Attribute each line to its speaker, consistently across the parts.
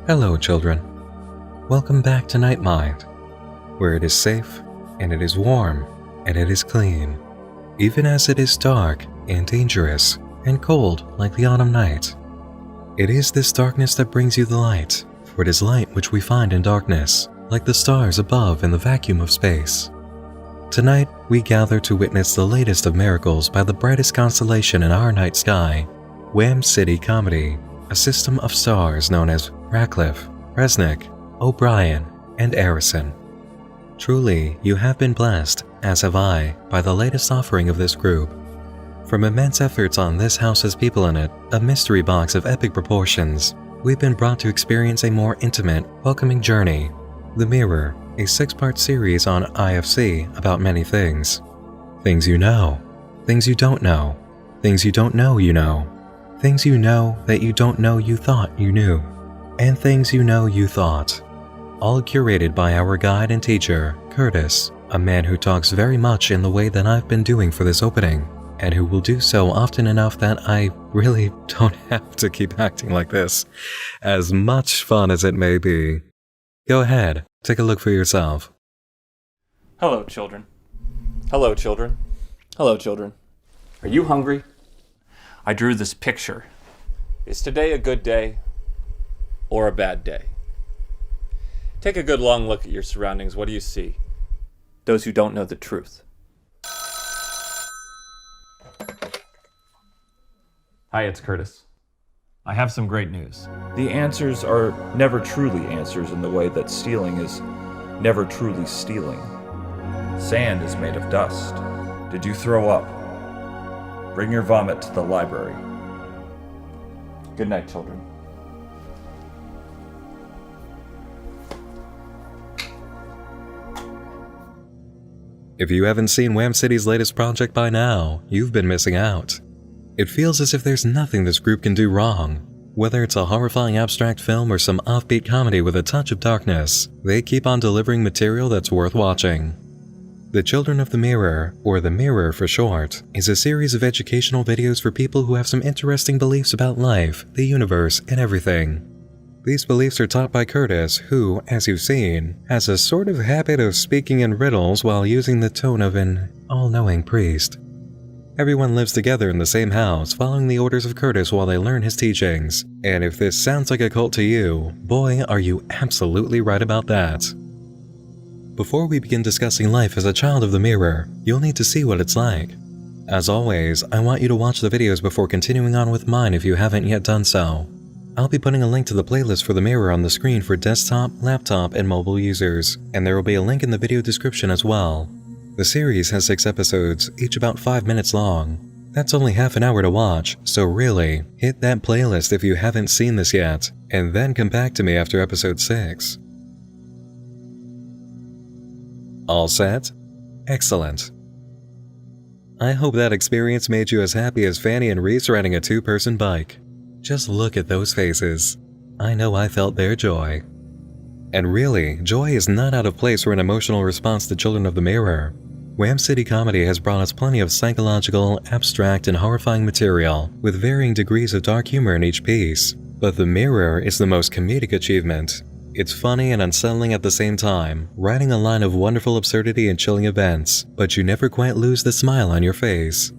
Speaker 1: Hello, children. Welcome back to Night Mind, where it is safe, and it is warm, and it is clean, even as it is dark and dangerous and cold like the autumn night. It is this darkness that brings you the light, for it is light which we find in darkness, like the stars above in the vacuum of space. Tonight, we gather to witness the latest of miracles by the brightest constellation in our night sky, Wham City Comedy, a system of stars known as Ratcliffe, Resnick, O'Brien, and Arison. Truly, you have been blessed, as have I, by the latest offering of this group. From immense efforts on this house's people in it, a mystery box of epic proportions, we've been brought to experience a more intimate, welcoming journey. The Mirror, a 6-part series on IFC about many things. Things you know, things you don't know, things you don't know you know, things you know that you don't know you thought you knew, and things you know you thought. All curated by our guide and teacher, Curtis, a man who talks very much in the way that I've been doing for this opening, and who will do so often enough that I really don't have to keep acting like this, as much fun as it may be. Go ahead, take a look for yourself.
Speaker 2: Hello, children. Hello, children. Hello, children. Are you hungry? I drew this picture. Is today a good day or a bad day? Take a good long look at your surroundings. What do you see? Those who don't know the truth. Hi, it's Curtis. I have some great news.
Speaker 3: The answers are never truly answers in the way that stealing is never truly stealing. Sand is made of dust. Did you throw up? Bring your vomit to the library.
Speaker 2: Good night, children.
Speaker 1: If you haven't seen Wham City's latest project by now, you've been missing out. It feels as if there's nothing this group can do wrong. Whether it's a horrifying abstract film or some offbeat comedy with a touch of darkness, they keep on delivering material that's worth watching. The Children of the Mirror, or The Mirror for short, is a series of educational videos for people who have some interesting beliefs about life, the universe, and everything. These beliefs are taught by Curtis, who, as you've seen, has a sort of habit of speaking in riddles while using the tone of an all-knowing priest. Everyone lives together in the same house, following the orders of Curtis while they learn his teachings. And if this sounds like a cult to you, boy, are you absolutely right about that. Before we begin discussing life as a child of the Mirror, you'll need to see what it's like. As always, I want you to watch the videos before continuing on with mine if you haven't yet done so. I'll be putting a link to the playlist for the Mirror on the screen for desktop, laptop, and mobile users, and there will be a link in the video description as well. The series has 6 episodes, each about 5 minutes long. That's only half an hour to watch, so really, hit that playlist if you haven't seen this yet, and then come back to me after episode 6. All set? Excellent. I hope that experience made you as happy as Fanny and Reese riding a 2-person bike. Just look at those faces. I know I felt their joy. And really, joy is not out of place for an emotional response to Children of the Mirror. Wham City Comedy has brought us plenty of psychological, abstract, and horrifying material, with varying degrees of dark humor in each piece. But The Mirror is the most comedic achievement. It's funny and unsettling at the same time, riding a line of wonderful absurdity and chilling events, but you never quite lose the smile on your face.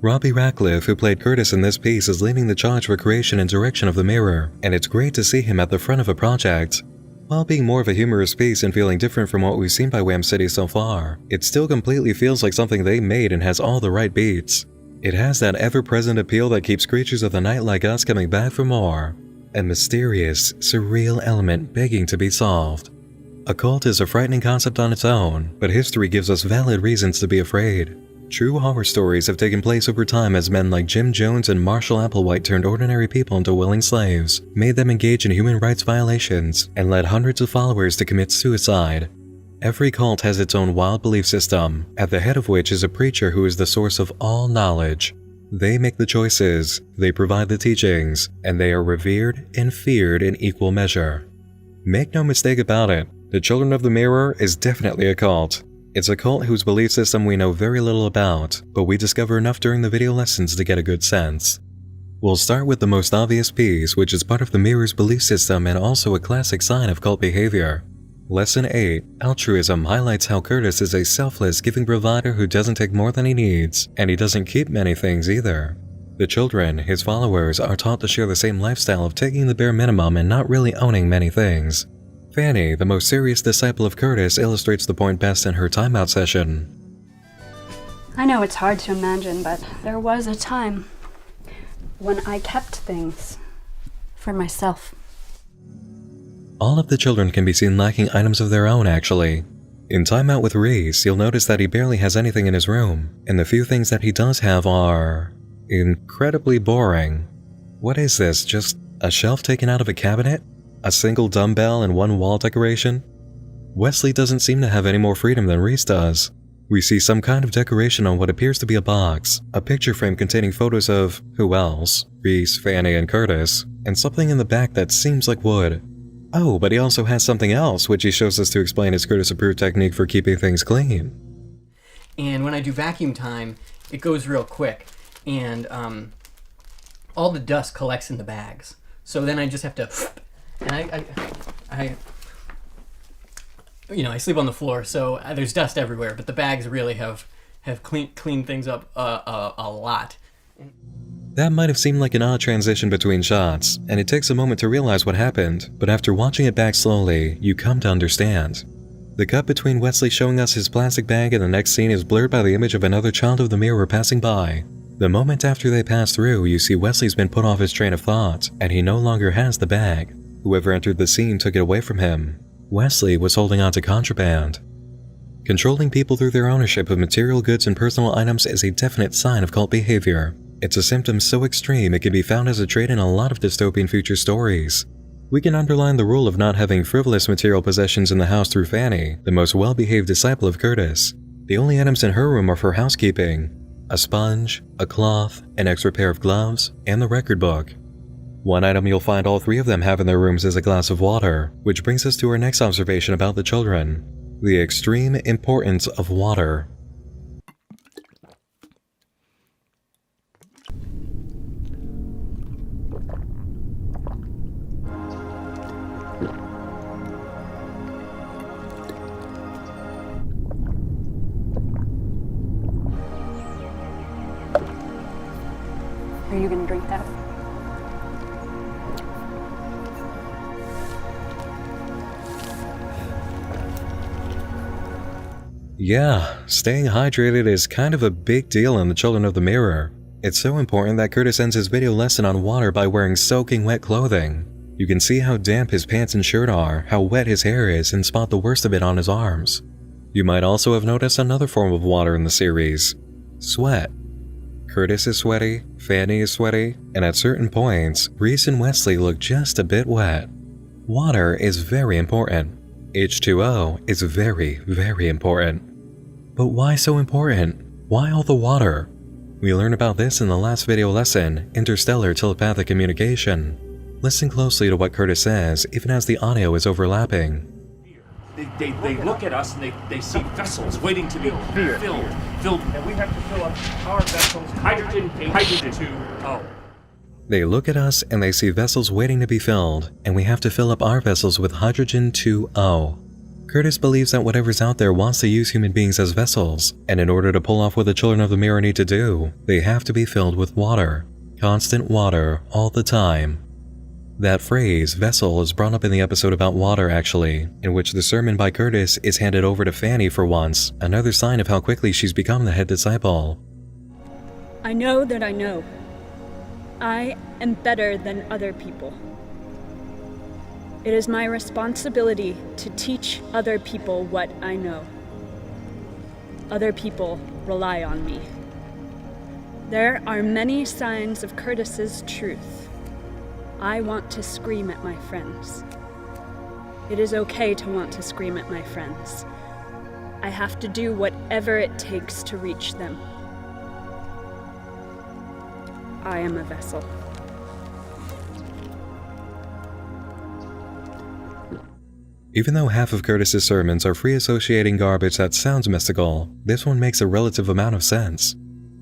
Speaker 1: Robbie Ratcliffe, who played Curtis in this piece, is leading the charge for creation and direction of The Mirror, and it's great to see him at the front of a project. While being more of a humorous piece and feeling different from what we've seen by Wham City so far, it still completely feels like something they made and has all the right beats. It has that ever-present appeal that keeps creatures of the night like us coming back for more. A mysterious, surreal element begging to be solved. Occult is a frightening concept on its own, but history gives us valid reasons to be afraid. True horror stories have taken place over time as men like Jim Jones and Marshall Applewhite turned ordinary people into willing slaves, made them engage in human rights violations, and led hundreds of followers to commit suicide. Every cult has its own wild belief system, at the head of which is a preacher who is the source of all knowledge. They make the choices, they provide the teachings, and they are revered and feared in equal measure. Make no mistake about it, the Children of the Mirror is definitely a cult. It's a cult whose belief system we know very little about, but we discover enough during the video lessons to get a good sense. We'll start with the most obvious piece, which is part of the mirror's belief system and also a classic sign of cult behavior. Lesson 8, Altruism, highlights how Curtis is a selfless, giving provider who doesn't take more than he needs, and he doesn't keep many things either. The children, his followers, are taught to share the same lifestyle of taking the bare minimum and not really owning many things. Fanny, the most serious disciple of Curtis, illustrates the point best in her timeout session.
Speaker 4: I know it's hard to imagine, but there was a time when I kept things for myself.
Speaker 1: All of the children can be seen lacking items of their own, actually. In Time Out with Reese, you'll notice that he barely has anything in his room, and the few things that he does have are incredibly boring. What is this, just a shelf taken out of a cabinet? A single dumbbell and one wall decoration? Wesley doesn't seem to have any more freedom than Reese does. We see some kind of decoration on what appears to be a box, a picture frame containing photos of, who else? Reese, Fanny, and Curtis, and something in the back that seems like wood. Oh, but he also has something else, which he shows us to explain his Curtis-approved technique for keeping things clean.
Speaker 5: And when I do vacuum time, it goes real quick, and all the dust collects in the bags. So then I just have to, and I sleep on the floor, so there's dust everywhere. But the bags really have cleaned things up a lot.
Speaker 1: That might have seemed like an odd transition between shots, and it takes a moment to realize what happened, but after watching it back slowly, you come to understand. The cut between Wesley showing us his plastic bag and the next scene is blurred by the image of another child of the mirror passing by. The moment after they pass through, you see Wesley's been put off his train of thought, and he no longer has the bag. Whoever entered the scene took it away from him. Wesley was holding on to contraband. Controlling people through their ownership of material goods and personal items is a definite sign of cult behavior. It's a symptom so extreme it can be found as a trait in a lot of dystopian future stories. We can underline the rule of not having frivolous material possessions in the house through Fanny, the most well-behaved disciple of Curtis. The only items in her room are for housekeeping: a sponge, a cloth, an extra pair of gloves, and the record book. One item you'll find all three of them have in their rooms is a glass of water, which brings us to our next observation about the children: the extreme importance of water.
Speaker 4: Are you gonna drink that?
Speaker 1: Yeah, staying hydrated is kind of a big deal in the Children of the Mirror. It's so important that Curtis ends his video lesson on water by wearing soaking wet clothing. You can see how damp his pants and shirt are, how wet his hair is, and spot the worst of it on his arms. You might also have noticed another form of water in the series: sweat. Curtis is sweaty, Fanny is sweaty, and at certain points, Reese and Wesley look just a bit wet. Water is very important. H2O is very, very important. But why so important? Why all the water? We learn about this in the last video lesson, Interstellar Telepathic Communication. Listen closely to what Curtis says, even as the audio is overlapping.
Speaker 6: They look at us and they see vessels waiting to be filled. And we have to fill up our vessels, hydrogen H2O.
Speaker 1: They look at us and they see vessels waiting to be filled, and we have to fill up our vessels with hydrogen 2O. Curtis believes that whatever's out there wants to use human beings as vessels, and in order to pull off what the Children of the Mirror need to do, they have to be filled with water. Constant water, all the time. That phrase, vessel, is brought up in the episode about water actually, in which the sermon by Curtis is handed over to Fanny for once, another sign of how quickly she's become the head disciple.
Speaker 4: I know that I know. I am better than other people. It is my responsibility to teach other people what I know. Other people rely on me. There are many signs of Curtis's truth. I want to scream at my friends. It is okay to want to scream at my friends. I have to do whatever it takes to reach them. I am a vessel.
Speaker 1: Even though half of Curtis's sermons are free associating garbage that sounds mystical, this one makes a relative amount of sense.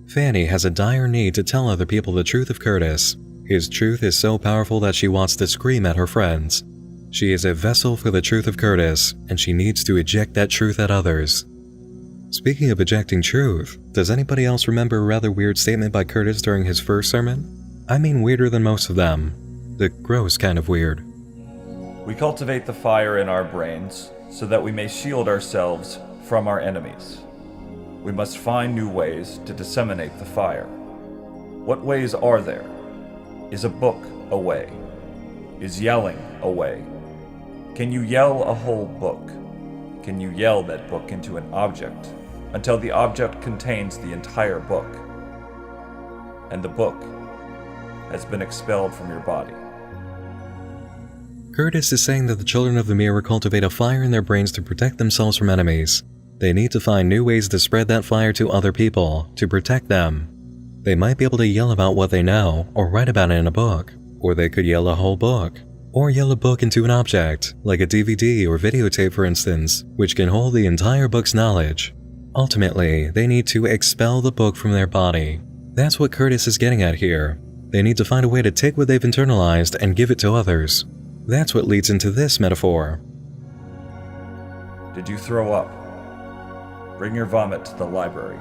Speaker 1: Fanny has a dire need to tell other people the truth of Curtis. His truth is so powerful that she wants to scream at her friends. She is a vessel for the truth of Curtis, and she needs to eject that truth at others. Speaking of ejecting truth, does anybody else remember a rather weird statement by Curtis during his first sermon? I mean weirder than most of them. The gross kind of weird.
Speaker 3: We cultivate the fire in our brains so that we may shield ourselves from our enemies. We must find new ways to disseminate the fire. What ways are there? Is a book a way? Is yelling a way? Can you yell a whole book? Can you yell that book into an object until the object contains the entire book, and the book has been expelled from your body?
Speaker 1: Curtis is saying that the children of the mirror cultivate a fire in their brains to protect themselves from enemies. They need to find new ways to spread that fire to other people, to protect them. They might be able to yell about what they know, or write about it in a book, or they could yell a whole book, or yell a book into an object, like a DVD or videotape for instance, which can hold the entire book's knowledge. Ultimately, they need to expel the book from their body. That's what Curtis is getting at here. They need to find a way to take what they've internalized and give it to others. That's what leads into this metaphor.
Speaker 3: Did you throw up? Bring your vomit to the library.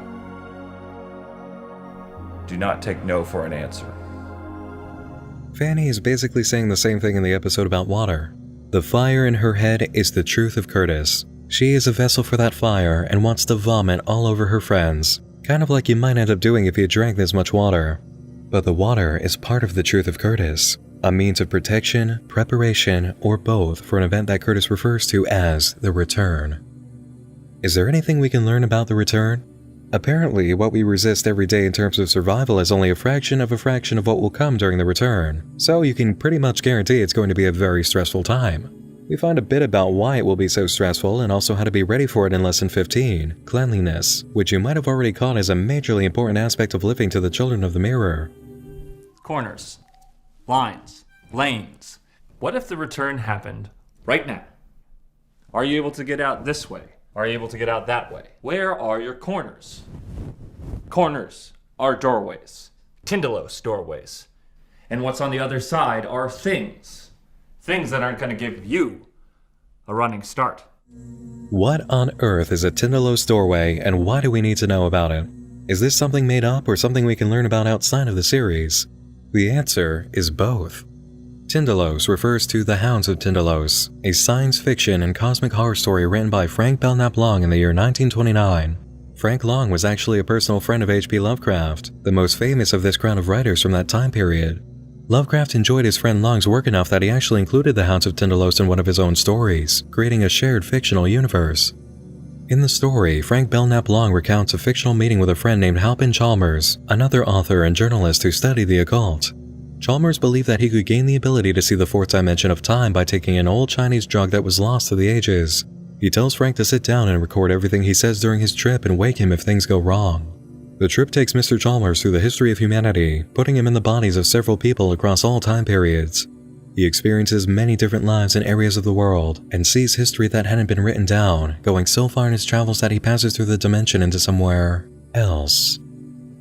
Speaker 3: Do not take no for an answer.
Speaker 1: Fanny is basically saying the same thing in the episode about water. The fire in her head is the truth of Curtis. She is a vessel for that fire and wants to vomit all over her friends, kind of like you might end up doing if you drank this much water. But the water is part of the truth of Curtis, a means of protection, preparation, or both for an event that Curtis refers to as the return. Is there anything we can learn about the return? Apparently, what we resist every day in terms of survival is only a fraction of what will come during the return, so you can pretty much guarantee it's going to be a very stressful time. We find a bit about why it will be so stressful and also how to be ready for it in Lesson 15, Cleanliness, which you might have already caught as a majorly important aspect of living to the children of the mirror.
Speaker 2: Corners, lines, lanes. What if the return happened right now? Are you able to get out this way? Are you able to get out that way? Where are your corners? Corners are doorways, Tindalos doorways. And what's on the other side are things. Things that aren't going to give you a running start.
Speaker 1: What on earth is a Tindalos doorway, and why do we need to know about it? Is this something made up or something we can learn about outside of the series? The answer is both. Tindalos refers to The Hounds of Tindalos, a science fiction and cosmic horror story written by Frank Belknap Long in the year 1929. Frank Long was actually a personal friend of H.P. Lovecraft, the most famous of this crowd of writers from that time period. Lovecraft enjoyed his friend Long's work enough that he actually included The Hounds of Tindalos in one of his own stories, creating a shared fictional universe. In the story, Frank Belknap Long recounts a fictional meeting with a friend named Halpin Chalmers, another author and journalist who studied the occult. Chalmers believed that he could gain the ability to see the fourth dimension of time by taking an old Chinese drug that was lost to the ages. He tells Frank to sit down and record everything he says during his trip and wake him if things go wrong. The trip takes Mr. Chalmers through the history of humanity, putting him in the bodies of several people across all time periods. He experiences many different lives in areas of the world, and sees history that hadn't been written down, going so far in his travels that he passes through the dimension into somewhere else.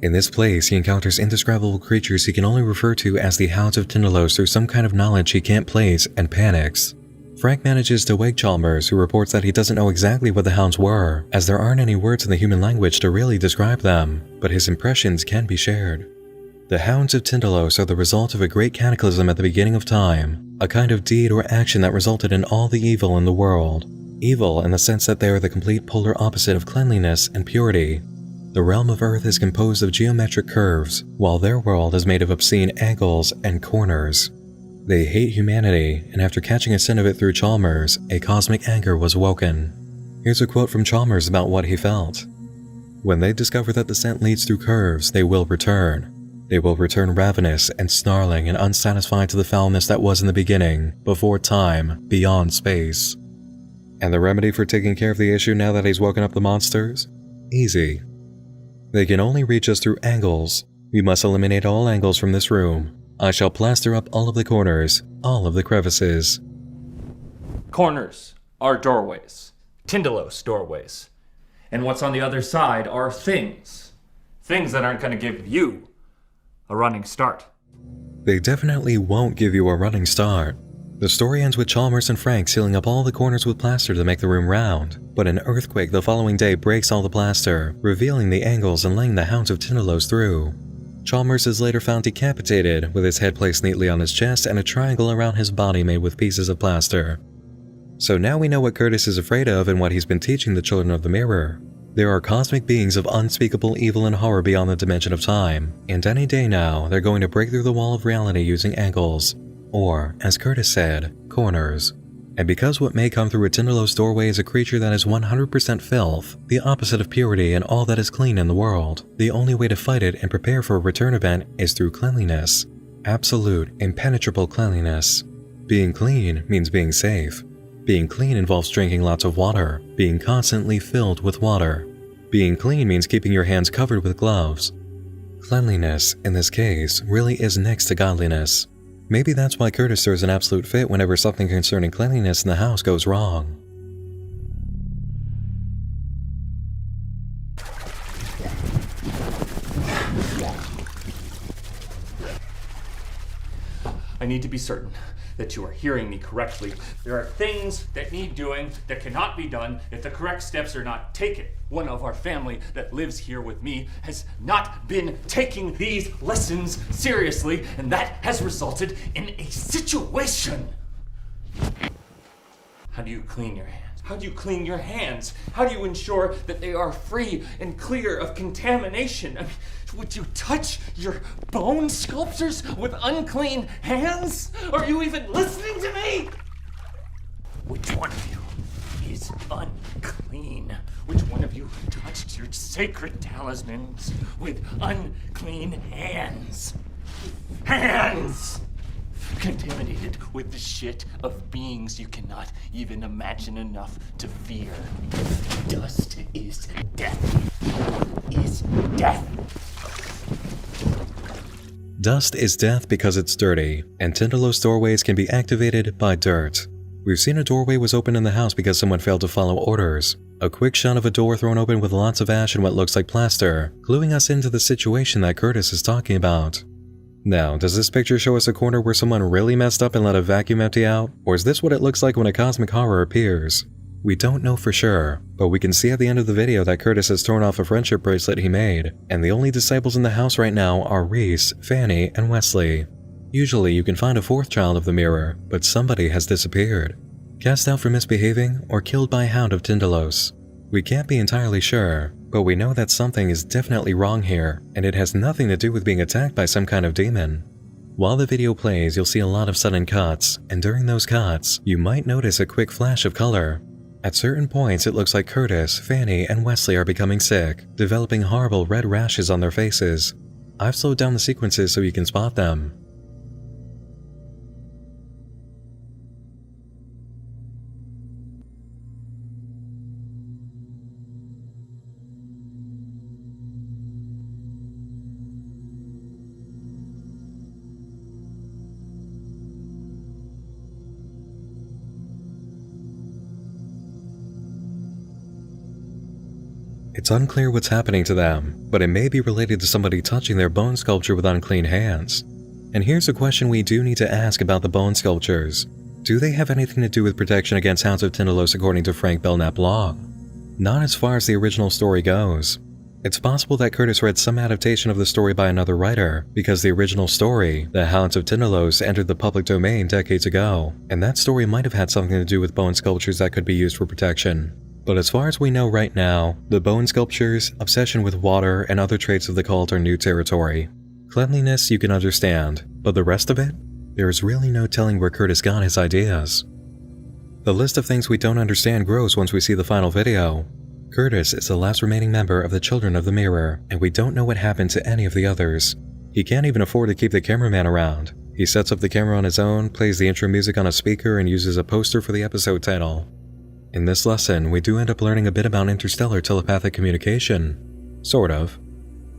Speaker 1: In this place, he encounters indescribable creatures he can only refer to as the Hounds of Tindalos through some kind of knowledge he can't place, and panics. Frank manages to wake Chalmers, who reports that he doesn't know exactly what the hounds were, as there aren't any words in the human language to really describe them, but his impressions can be shared. The Hounds of Tindalos are the result of a great cataclysm at the beginning of time, a kind of deed or action that resulted in all the evil in the world. Evil in the sense that they are the complete polar opposite of cleanliness and purity. The realm of Earth is composed of geometric curves, while their world is made of obscene angles and corners. They hate humanity, and after catching a scent of it through Chalmers, a cosmic anger was woken. Here's a quote from Chalmers about what he felt. "When they discover that the scent leads through curves, they will return. They will return ravenous and snarling and unsatisfied to the foulness that was in the beginning, before time, beyond space." And the remedy for taking care of the issue now that he's woken up the monsters? Easy. They can only reach us through angles. We must eliminate all angles from this room. I shall plaster up all of the corners, all of the crevices.
Speaker 2: Corners are doorways, Tindalos doorways. And what's on the other side are things.
Speaker 6: Things that aren't going to give you a running start.
Speaker 1: They definitely won't give you a running start. The story ends with Chalmers and Frank sealing up all the corners with plaster to make the room round, but an earthquake the following day breaks all the plaster, revealing the angles and laying the Hounds of Tindalos through. Chalmers is later found decapitated, with his head placed neatly on his chest and a triangle around his body made with pieces of plaster. So now we know what Curtis is afraid of and what he's been teaching the children of the Mirror. There are cosmic beings of unspeakable evil and horror beyond the dimension of time, and any day now they're going to break through the wall of reality using angles, or, as Curtis said, corners. And because what may come through a Tindalos doorway is a creature that is 100% filth, the opposite of purity and all that is clean in the world, the only way to fight it and prepare for a return event is through cleanliness. Absolute, impenetrable cleanliness. Being clean means being safe. Being clean involves drinking lots of water, being constantly filled with water. Being clean means keeping your hands covered with gloves. Cleanliness, in this case, really is next to godliness. Maybe that's why Curtis throws an absolute fit whenever something concerning cleanliness in the house goes wrong.
Speaker 6: I need to be certain that you are hearing me correctly. There are things that need doing that cannot be done if the correct steps are not taken. One of our family that lives here with me has not been taking these lessons seriously, and that has resulted in a situation. How do you clean your hands? How do you clean your hands? How do you ensure that they are free and clear of contamination? I mean, would you touch your bone sculptures with unclean hands? Are you even listening to me? Which one of you is unclean? Which one of you touched your sacred talismans with unclean hands? Hands! Contaminated with the shit of beings you cannot even imagine enough to fear. Dust is death. Is death.
Speaker 1: Dust is death because it's dirty, and Tindalos doorways can be activated by dirt. We've seen a doorway was opened in the house because someone failed to follow orders. A quick shot of a door thrown open with lots of ash and what looks like plaster, cluing us into the situation that Curtis is talking about. Now, does this picture show us a corner where someone really messed up and let a vacuum empty out? Or is this what it looks like when a cosmic horror appears? We don't know for sure, but we can see at the end of the video that Curtis has torn off a friendship bracelet he made, and the only disciples in the house right now are Reese, Fanny, and Wesley. Usually you can find a fourth child of the Mirror, but somebody has disappeared. Cast out for misbehaving or killed by a Hound of Tindalos. We can't be entirely sure, but we know that something is definitely wrong here, and it has nothing to do with being attacked by some kind of demon. While the video plays, you'll see a lot of sudden cuts, and during those cuts, you might notice a quick flash of color. At certain points, it looks like Curtis, Fanny, and Wesley are becoming sick, developing horrible red rashes on their faces. I've slowed down the sequences so you can spot them. It's unclear what's happening to them, but it may be related to somebody touching their bone sculpture with unclean hands. And here's a question we do need to ask about the bone sculptures. Do they have anything to do with protection against Hounds of Tindalos according to Frank Belknap Long? Not as far as the original story goes. It's possible that Curtis read some adaptation of the story by another writer, because the original story, The Hounds of Tindalos, entered the public domain decades ago, and that story might have had something to do with bone sculptures that could be used for protection. But as far as we know right now, the bone sculptures, obsession with water, and other traits of the cult are new territory. Cleanliness you can understand, but the rest of it? There is really no telling where Curtis got his ideas. The list of things we don't understand grows once we see the final video. Curtis is the last remaining member of the Children of the Mirror, and we don't know what happened to any of the others. He can't even afford to keep the cameraman around. He sets up the camera on his own, plays the intro music on a speaker, and uses a poster for the episode title. In this lesson, we do end up learning a bit about interstellar telepathic communication. Sort of.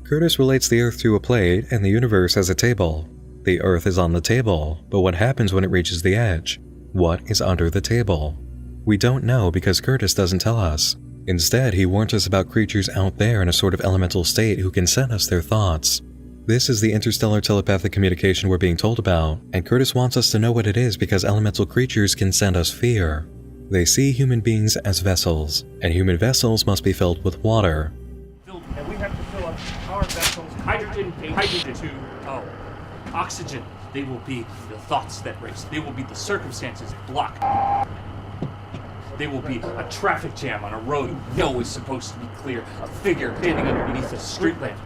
Speaker 1: Curtis relates the Earth to a plate and the universe as a table. The Earth is on the table, but what happens when it reaches the edge? What is under the table? We don't know because Curtis doesn't tell us. Instead, he warns us about creatures out there in a sort of elemental state who can send us their thoughts. This is the interstellar telepathic communication we're being told about, and Curtis wants us to know what it is because elemental creatures can send us fear. They see human beings as vessels, and human vessels must be filled with water.
Speaker 6: And we have to fill up our vessels. Hydrogen, oxygen. They will be the thoughts that race. They will be the circumstances that block. They will be a traffic jam on a road you know is supposed to be clear. A figure standing underneath a street lamp.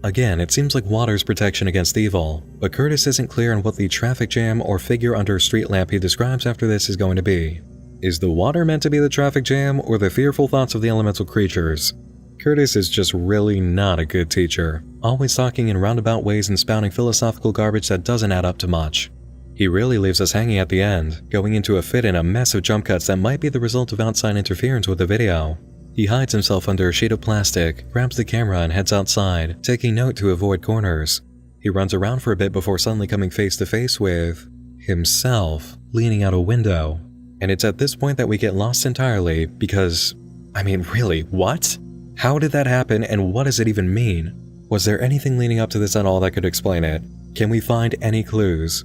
Speaker 1: Again, it seems like water's protection against evil, but Curtis isn't clear on what the traffic jam or figure under a street lamp he describes after this is going to be. Is the water meant to be the traffic jam or the fearful thoughts of the elemental creatures? Curtis is just really not a good teacher, always talking in roundabout ways and spouting philosophical garbage that doesn't add up to much. He really leaves us hanging at the end, going into a fit in a mess of jump cuts that might be the result of outside interference with the video. He hides himself under a sheet of plastic, grabs the camera and heads outside, taking note to avoid corners. He runs around for a bit before suddenly coming face to face with himself, leaning out a window. And it's at this point that we get lost entirely because, really, what? How did that happen and what does it even mean? Was there anything leading up to this at all that could explain it? Can we find any clues?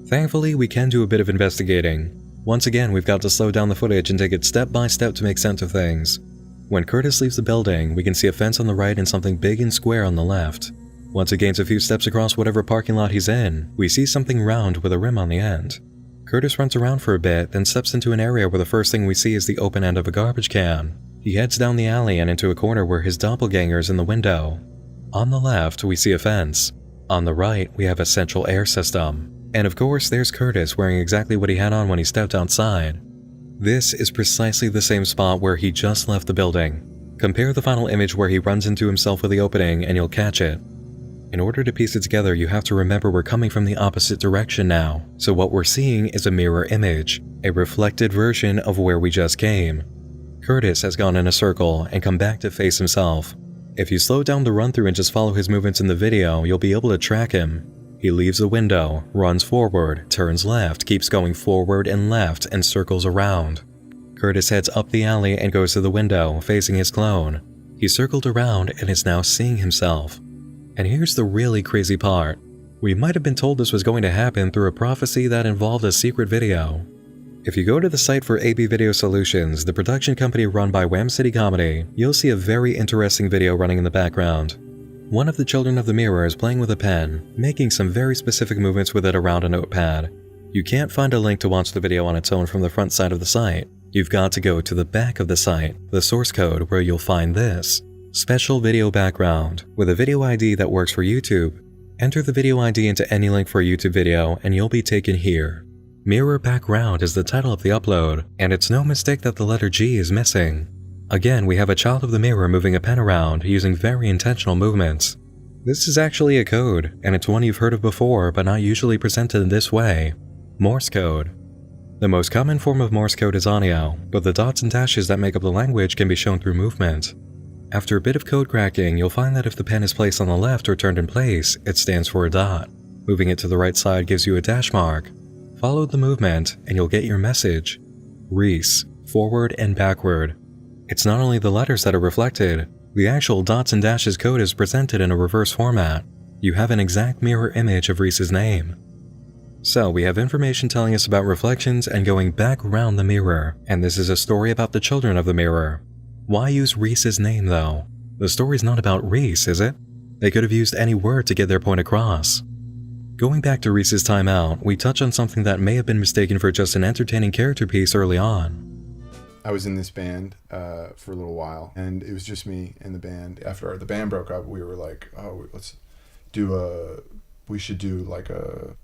Speaker 1: Thankfully, we can do a bit of investigating. Once again, we've got to slow down the footage and take it step by step to make sense of things. When Curtis leaves the building, we can see a fence on the right and something big and square on the left. Once he gains a few steps across whatever parking lot he's in, we see something round with a rim on the end. Curtis runs around for a bit, then steps into an area where the first thing we see is the open end of a garbage can. He heads down the alley and into a corner where his doppelganger is in the window. On the left, we see a fence. On the right, we have a central air system. And of course, there's Curtis wearing exactly what he had on when he stepped outside. This is precisely the same spot where he just left the building. Compare the final image where he runs into himself with the opening and you'll catch it. In order to piece it together, you have to remember we're coming from the opposite direction now. So what we're seeing is a mirror image, a reflected version of where we just came. Curtis has gone in a circle and come back to face himself. If you slow down the run through and just follow his movements in the video, you'll be able to track him. He leaves the window, runs forward, turns left, keeps going forward and left, and circles around. Curtis heads up the alley and goes to the window, facing his clone. He circled around and is now seeing himself. And here's the really crazy part. We might have been told this was going to happen through a prophecy that involved a secret video. If you go to the site for AB Video Solutions, the production company run by Wham City Comedy, you'll see a very interesting video running in the background. One of the children of the mirror is playing with a pen, making some very specific movements with it around a notepad. You can't find a link to watch the video on its own from the front side of the site. You've got to go to the back of the site, the source code, where you'll find this. Special video background, with a video ID that works for YouTube. Enter the video ID into any link for a YouTube video and you'll be taken here. Mirror background is the title of the upload, and it's no mistake that the letter G is missing. Again, we have a child of the mirror moving a pen around, using very intentional movements. This is actually a code, and it's one you've heard of before, but not usually presented in this way. Morse code. The most common form of Morse code is audio, but the dots and dashes that make up the language can be shown through movement. After a bit of code cracking, you'll find that if the pen is placed on the left or turned in place, it stands for a dot. Moving it to the right side gives you a dash mark. Follow the movement, and you'll get your message. Reese, forward and backward. It's not only the letters that are reflected, the actual dots and dashes code is presented in a reverse format. You have an exact mirror image of Reese's name. So we have information telling us about reflections and going back around the mirror, and this is a story about the children of the mirror. Why use Reese's name though? The story's not about Reese, is it? They could have used any word to get their point across. Going back to Reese's time out, we touch on something that may have been mistaken for just an entertaining character piece early on.
Speaker 7: I was in this band for a little while, and it was just me in the band. After the band broke up, we were like, oh, we should do like a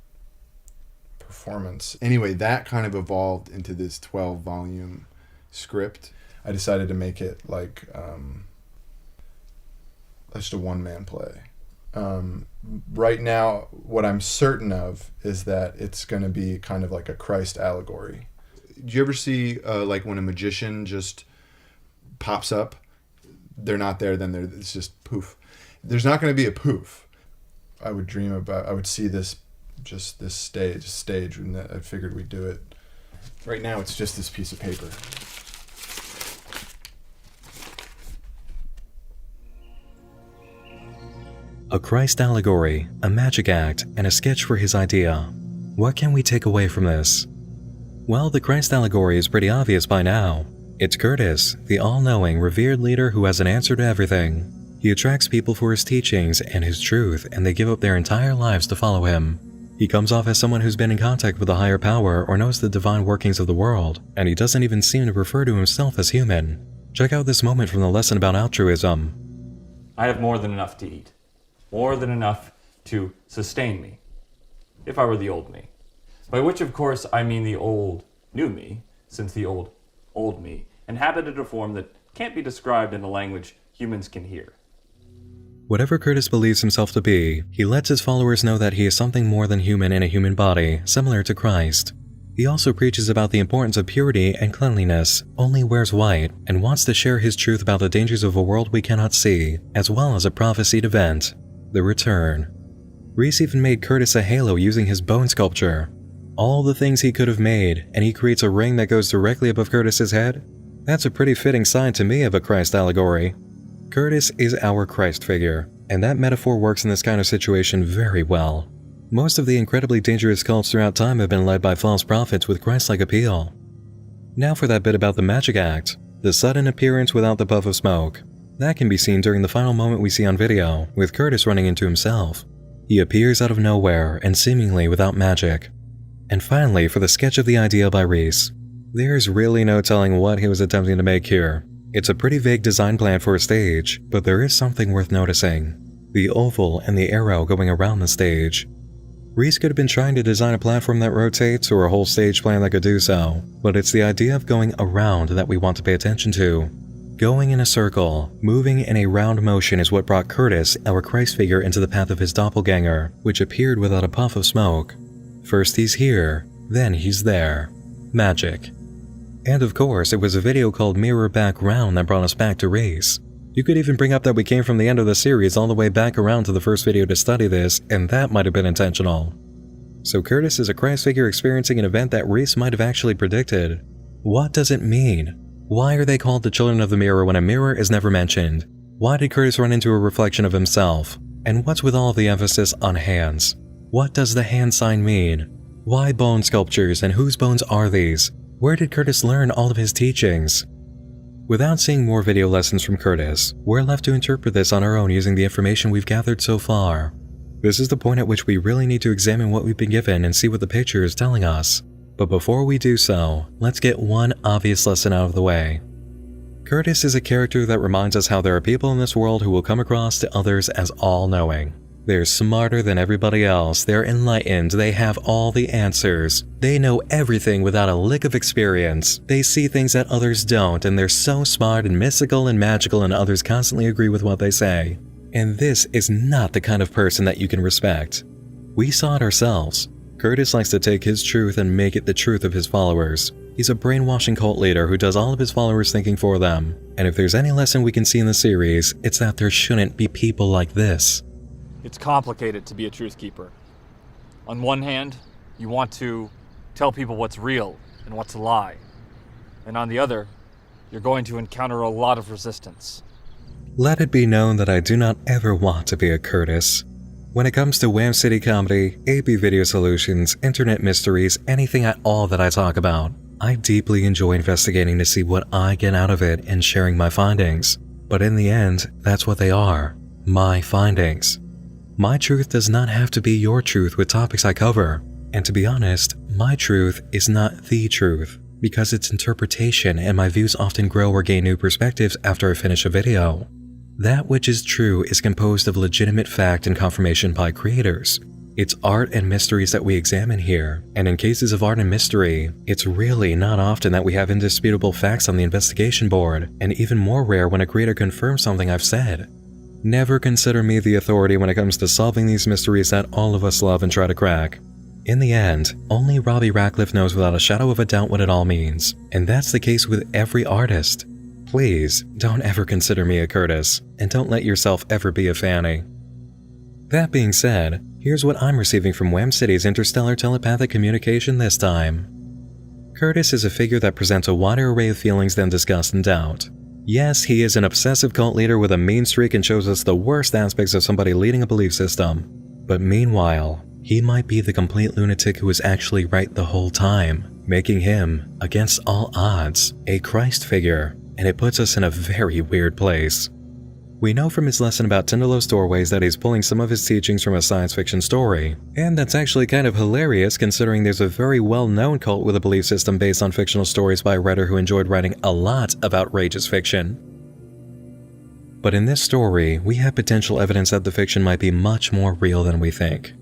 Speaker 7: performance. Anyway, that kind of evolved into this 12-volume script. I decided to make it like just a one-man play. Right now, what I'm certain of is that it's going to be kind of like a Christ allegory. Do you ever see like when a magician just pops up? They're not there, then it's just poof. There's not going to be a poof. I would see this stage, and I figured we'd do it. Right now, it's just this piece of paper.
Speaker 1: a Christ allegory, a magic act, and a sketch for his idea. What can we take away from this? Well, the Christ allegory is pretty obvious by now. It's Curtis, the all-knowing, revered leader who has an answer to everything. He attracts people for his teachings and his truth, and they give up their entire lives to follow him. He comes off as someone who's been in contact with a higher power or knows the divine workings of the world, and he doesn't even seem to refer to himself as human. Check out this moment from the lesson about altruism.
Speaker 2: I have more than enough to eat. More than enough to sustain me. If I were the old me. By which, of course, I mean the old new me, since the old me inhabited a form that can't be described in a language humans can hear.
Speaker 1: Whatever Curtis believes himself to be, he lets his followers know that he is something more than human in a human body, similar to Christ. He also preaches about the importance of purity and cleanliness, only wears white, and wants to share his truth about the dangers of a world we cannot see, as well as a prophesied event, the return. Reese even made Curtis a halo using his bone sculpture. All the things he could have made, and he creates a ring that goes directly above Curtis's head? That's a pretty fitting sign to me of a Christ allegory. Curtis is our Christ figure, and that metaphor works in this kind of situation very well. Most of the incredibly dangerous cults throughout time have been led by false prophets with Christ-like appeal. Now for that bit about the magic act, the sudden appearance without the puff of smoke. That can be seen during the final moment we see on video, with Curtis running into himself. He appears out of nowhere and seemingly without magic. And finally, for the sketch of the idea by Reese. There's really no telling what he was attempting to make here. It's a pretty vague design plan for a stage, but there is something worth noticing. The oval and the arrow going around the stage. Reese could have been trying to design a platform that rotates or a whole stage plan that could do so, but it's the idea of going around that we want to pay attention to. Going in a circle, moving in a round motion is what brought Curtis, our Christ figure, into the path of his doppelganger, which appeared without a puff of smoke. First he's here, then he's there. Magic. And of course, it was a video called Mirror Back Round that brought us back to Reese. You could even bring up that we came from the end of the series all the way back around to the first video to study this, and that might have been intentional. So Curtis is a Christ figure experiencing an event that Reese might have actually predicted. What does it mean? Why are they called the Children of the Mirror when a mirror is never mentioned? Why did Curtis run into a reflection of himself? And what's with all of the emphasis on hands? What does the hand sign mean? Why bone sculptures, and whose bones are these? Where did Curtis learn all of his teachings? Without seeing more video lessons from Curtis, we're left to interpret this on our own using the information we've gathered so far. This is the point at which we really need to examine what we've been given and see what the picture is telling us. But before we do so, let's get one obvious lesson out of the way. Curtis is a character that reminds us how there are people in this world who will come across to others as all-knowing. They're smarter than everybody else, they're enlightened, they have all the answers. They know everything without a lick of experience. They see things that others don't, and they're so smart and mystical and magical, and others constantly agree with what they say. And this is not the kind of person that you can respect. We saw it ourselves. Curtis likes to take his truth and make it the truth of his followers. He's a brainwashing cult leader who does all of his followers thinking for them. And if there's any lesson we can see in the series, it's that there shouldn't be people like this.
Speaker 6: It's complicated to be a truth keeper. On one hand, you want to tell people what's real and what's a lie. And on the other, you're going to encounter a lot of resistance.
Speaker 1: Let it be known that I do not ever want to be a Curtis. When it comes to Wham City Comedy, AP Video Solutions, Internet Mysteries, anything at all that I talk about, I deeply enjoy investigating to see what I get out of it and sharing my findings. But in the end, that's what they are, my findings. My truth does not have to be your truth with topics I cover. And to be honest, my truth is not the truth, because it's interpretation and my views often grow or gain new perspectives after I finish a video. That which is true is composed of legitimate fact and confirmation by creators. It's art and mysteries that we examine here, and in cases of art and mystery, it's really not often that we have indisputable facts on the investigation board, and even more rare when a creator confirms something I've said. Never consider me the authority when it comes to solving these mysteries that all of us love and try to crack. In the end, only Robbie Ratcliffe knows without a shadow of a doubt what it all means, and that's the case with every artist. Please, don't ever consider me a Curtis, and don't let yourself ever be a Fanny. That being said, here's what I'm receiving from Wham City's interstellar telepathic communication this time. Curtis is a figure that presents a wider array of feelings than disgust and doubt. Yes, he is an obsessive cult leader with a mean streak and shows us the worst aspects of somebody leading a belief system. But meanwhile, he might be the complete lunatic who is actually right the whole time, making him, against all odds, a Christ figure, and it puts us in a very weird place. We know from his lesson about Tindalos doorways that he's pulling some of his teachings from a science fiction story, and that's actually kind of hilarious considering there's a very well-known cult with a belief system based on fictional stories by a writer who enjoyed writing a lot of outrageous fiction. But in this story, we have potential evidence that the fiction might be much more real than we think.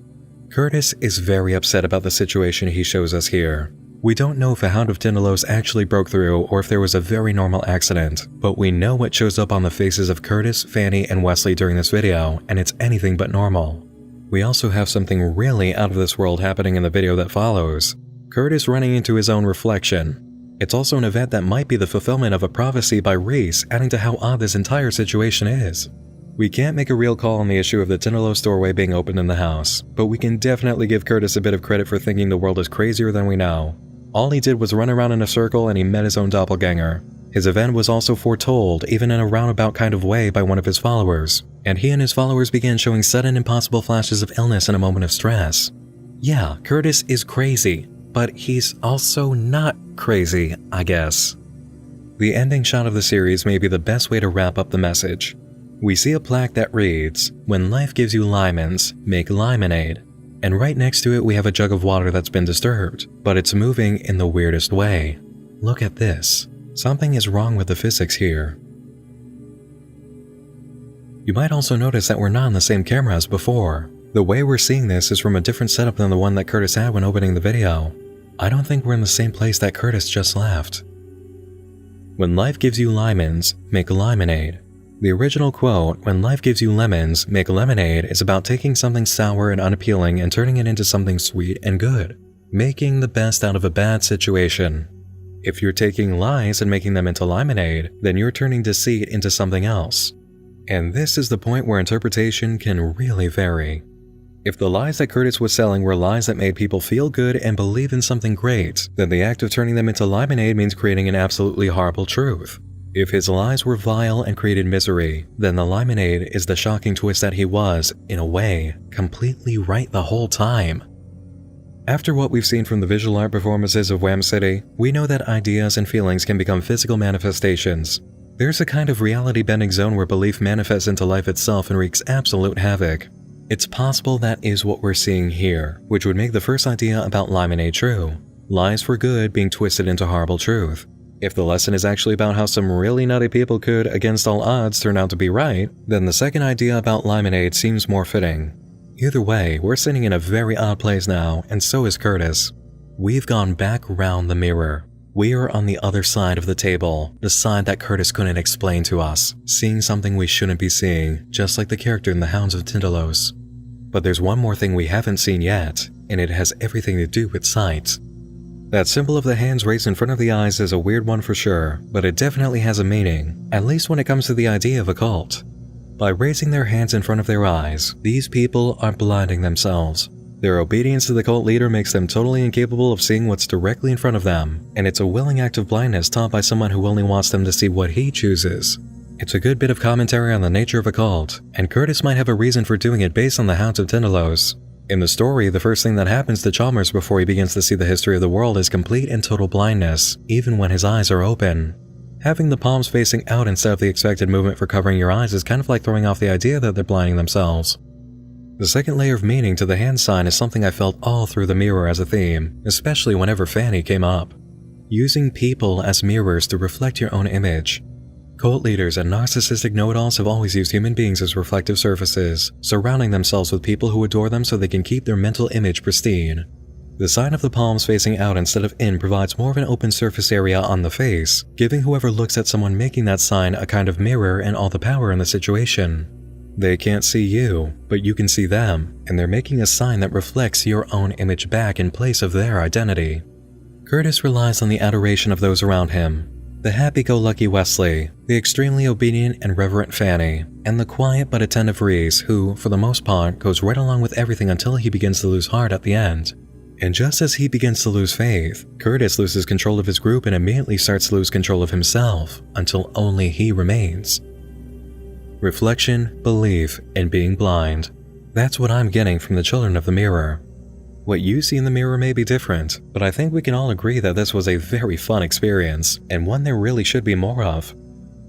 Speaker 1: Curtis is very upset about the situation he shows us here. We don't know if a Hound of Tindalos actually broke through or if there was a very normal accident, but we know what shows up on the faces of Curtis, Fanny, and Wesley during this video, and it's anything but normal. We also have something really out of this world happening in the video that follows. Curtis running into his own reflection. It's also an event that might be the fulfillment of a prophecy by Reese, adding to how odd this entire situation is. We can't make a real call on the issue of the Tindalos doorway being opened in the house, but we can definitely give Curtis a bit of credit for thinking the world is crazier than we know. All he did was run around in a circle and he met his own doppelganger. His event was also foretold, even in a roundabout kind of way, by one of his followers, and he and his followers began showing sudden impossible flashes of illness in a moment of stress. Yeah, Curtis is crazy, but he's also not crazy, I guess. The ending shot of the series may be the best way to wrap up the message. We see a plaque that reads, "When life gives you lemons, make lemonade." And right next to it we have a jug of water that's been disturbed, but it's moving in the weirdest way. Look at this. Something is wrong with the physics here. You might also notice that we're not on the same camera as before. The way we're seeing this is from a different setup than the one that Curtis had when opening the video. I don't think we're in the same place that Curtis just left. When life gives you lemons, make lemonade. The original quote, "When life gives you lemons, make lemonade," is about taking something sour and unappealing and turning it into something sweet and good, making the best out of a bad situation. If you're taking lies and making them into lemonade, then you're turning deceit into something else. And this is the point where interpretation can really vary. If the lies that Curtis was selling were lies that made people feel good and believe in something great, then the act of turning them into lemonade means creating an absolutely horrible truth. If his lies were vile and created misery, then the lemonade is the shocking twist that he was, in a way, completely right the whole time. After what we've seen from the visual art performances of Wham City, we know that ideas and feelings can become physical manifestations. There's a kind of reality-bending zone where belief manifests into life itself and wreaks absolute havoc. It's possible that is what we're seeing here, which would make the first idea about lemonade true. Lies for good being twisted into horrible truth. If the lesson is actually about how some really nutty people could, against all odds, turn out to be right, then the second idea about lemonade seems more fitting. Either way, we're sitting in a very odd place now, and so is Curtis. We've gone back round the mirror. We are on the other side of the table, the side that Curtis couldn't explain to us, seeing something we shouldn't be seeing, just like the character in The Hounds of Tindalos. But there's one more thing we haven't seen yet, and it has everything to do with sight. That symbol of the hands raised in front of the eyes is a weird one for sure, but it definitely has a meaning, at least when it comes to the idea of a cult. By raising their hands in front of their eyes, these people are blinding themselves. Their obedience to the cult leader makes them totally incapable of seeing what's directly in front of them, and it's a willing act of blindness taught by someone who only wants them to see what he chooses. It's a good bit of commentary on the nature of a cult, and Curtis might have a reason for doing it based on the Hounds of Tindalos. In the story, the first thing that happens to Chalmers before he begins to see the history of the world is complete and total blindness, even when his eyes are open. Having the palms facing out instead of the expected movement for covering your eyes is kind of like throwing off the idea that they're blinding themselves. The second layer of meaning to the hand sign is something I felt all through the mirror as a theme, especially whenever Fanny came up. Using people as mirrors to reflect your own image. Cult leaders and narcissistic know-it-alls have always used human beings as reflective surfaces, surrounding themselves with people who adore them so they can keep their mental image pristine. The sign of the palms facing out instead of in provides more of an open surface area on the face, giving whoever looks at someone making that sign a kind of mirror and all the power in the situation. They can't see you, but you can see them, and they're making a sign that reflects your own image back in place of their identity. Curtis relies on the adoration of those around him. The happy-go-lucky Wesley, the extremely obedient and reverent Fanny, and the quiet but attentive Reese, who, for the most part, goes right along with everything until he begins to lose heart at the end. And just as he begins to lose faith, Curtis loses control of his group and immediately starts to lose control of himself until only he remains. Reflection, belief, and being blind. That's what I'm getting from the children of the mirror. What you see in the mirror may be different, but I think we can all agree that this was a very fun experience, and one there really should be more of.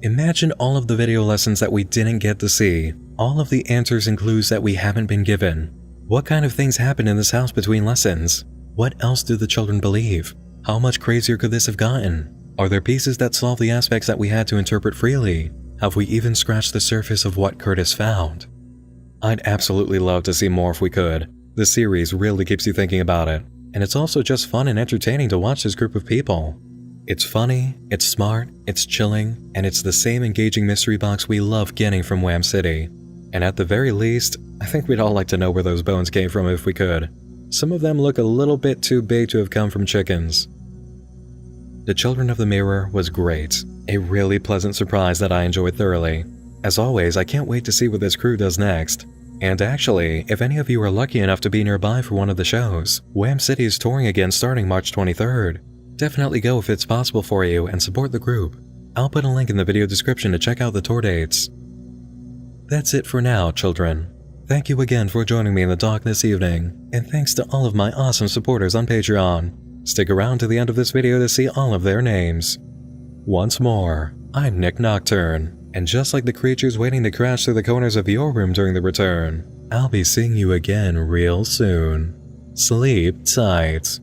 Speaker 1: Imagine all of the video lessons that we didn't get to see, all of the answers and clues that we haven't been given. What kind of things happened in this house between lessons? What else do the children believe? How much crazier could this have gotten? Are there pieces that solve the aspects that we had to interpret freely? Have we even scratched the surface of what Curtis found? I'd absolutely love to see more if we could. The series really keeps you thinking about it, and it's also just fun and entertaining to watch this group of people. It's funny, it's smart, it's chilling, and it's the same engaging mystery box we love getting from Wham City. And at the very least, I think we'd all like to know where those bones came from if we could. Some of them look a little bit too big to have come from chickens. The Children of the Mirror was great. A really pleasant surprise that I enjoyed thoroughly. As always, I can't wait to see what this crew does next. And actually, if any of you are lucky enough to be nearby for one of the shows, Wham City is touring again starting March 23rd. Definitely go if it's possible for you and support the group. I'll put a link in the video description to check out the tour dates. That's it for now, children. Thank you again for joining me in the dark this evening, and thanks to all of my awesome supporters on Patreon. Stick around to the end of this video to see all of their names. Once more, I'm Nick Nocturne. And just like the creatures waiting to crash through the corners of your room during the return, I'll be seeing you again real soon. Sleep tight.